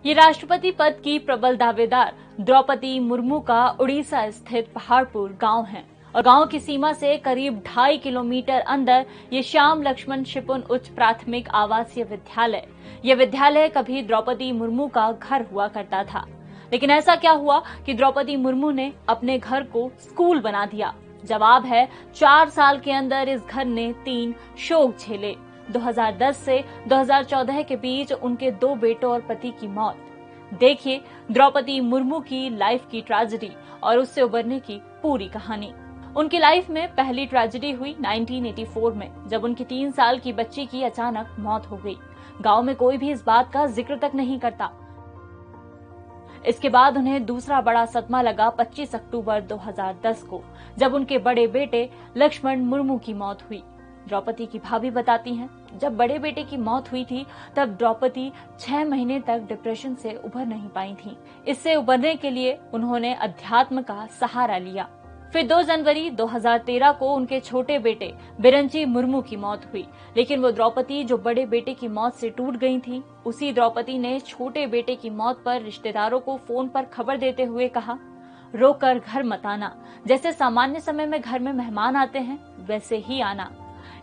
ये राष्ट्रपति पद की प्रबल दावेदार द्रौपदी मुर्मू का उड़ीसा स्थित पहाड़पुर गांव है और गांव की सीमा से करीब 2.5 किलोमीटर अंदर ये श्याम लक्ष्मण शिपुन उच्च प्राथमिक आवासीय विद्यालय। ये विद्यालय कभी द्रौपदी मुर्मू का घर हुआ करता था, लेकिन ऐसा क्या हुआ कि द्रौपदी मुर्मू ने अपने घर को स्कूल बना दिया। जवाब है 4 साल के अंदर इस घर ने 3 शोक झेले। 2010 से 2014 के बीच उनके 2 बेटों और पति की मौत। देखिए द्रौपदी मुर्मू की लाइफ की ट्रेजेडी और उससे उबरने की पूरी कहानी। उनकी लाइफ में पहली ट्रेजेडी हुई 1984 में, जब उनकी 3 साल की बच्ची की अचानक मौत हो गई। गांव में कोई भी इस बात का जिक्र तक नहीं करता। इसके बाद उन्हें दूसरा बड़ा सदमा लगा 25 अक्टूबर 2010 को, जब उनके बड़े बेटे लक्ष्मण मुर्मू की मौत हुई। द्रौपदी की भाभी बताती हैं, जब बड़े बेटे की मौत हुई थी तब द्रौपदी 6 महीने तक डिप्रेशन से उभर नहीं पाई थी। इससे उबरने के लिए उन्होंने अध्यात्म का सहारा लिया। फिर 2 जनवरी 2013 को उनके छोटे बेटे बिरंची मुर्मू की मौत हुई, लेकिन वो द्रौपदी जो बड़े बेटे की मौत से टूट गई थी, उसी द्रौपदी ने छोटे बेटे की मौत पर रिश्तेदारों को फोन पर खबर देते हुए कहा, रोकर घर मत आना, जैसे सामान्य समय में घर में मेहमान आते हैं वैसे ही आना।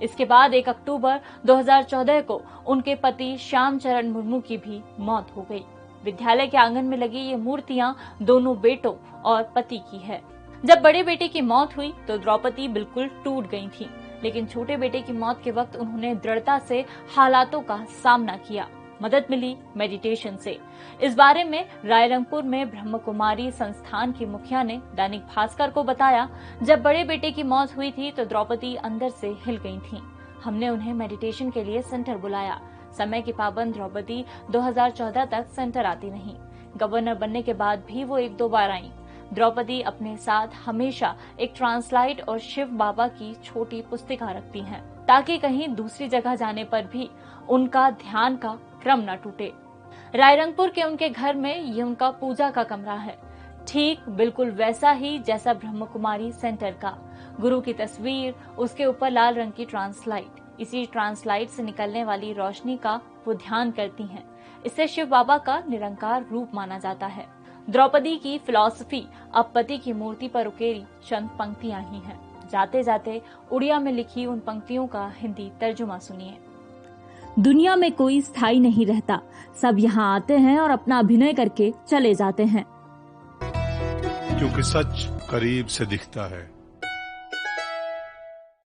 इसके बाद 1 अक्टूबर 2014 को उनके पति श्याम चरण मुर्मू की भी मौत हो गई। विद्यालय के आंगन में लगी ये मूर्तियां दोनों बेटों और पति की है। जब बड़े बेटे की मौत हुई तो द्रौपदी बिल्कुल टूट गई थी, लेकिन छोटे बेटे की मौत के वक्त उन्होंने दृढ़ता से हालातों का सामना किया। मदद मिली मेडिटेशन से। इस बारे में रायरंगपुर में ब्रह्म कुमारी संस्थान की मुखिया ने दैनिक भास्कर को बताया, जब बड़े बेटे की मौत हुई थी तो द्रौपदी अंदर से हिल गई थी। हमने उन्हें मेडिटेशन के लिए सेंटर बुलाया। समय की पाबंद द्रौपदी 2014 तक सेंटर आती नहीं। गवर्नर बनने के बाद भी वो 1-2 बार आई। द्रौपदी अपने साथ हमेशा एक ट्रांसलाइट और शिव बाबा की छोटी पुस्तिका रखती हैं, ताकि कहीं दूसरी जगह जाने पर भी उनका ध्यान का क्रम न टूटे। रायरंगपुर के उनके घर में ये उनका पूजा का कमरा है, ठीक बिल्कुल वैसा ही जैसा ब्रह्म कुमारी सेंटर का। गुरु की तस्वीर, उसके ऊपर लाल रंग की ट्रांसलाइट। इसी ट्रांसलाइट से निकलने वाली रोशनी का वो ध्यान करती हैं। इससे शिव बाबा का निरंकार रूप माना जाता है। द्रौपदी की फिलॉसफी अब पति की मूर्ति पर उकेरी चंद पंक्तियां ही हैं। जाते जाते उड़िया में लिखी उन पंक्तियों का हिंदी तर्जुमा सुनिए। दुनिया में कोई स्थायी नहीं रहता, सब यहाँ आते हैं और अपना अभिनय करके चले जाते हैं। क्योंकि सच करीब से दिखता है।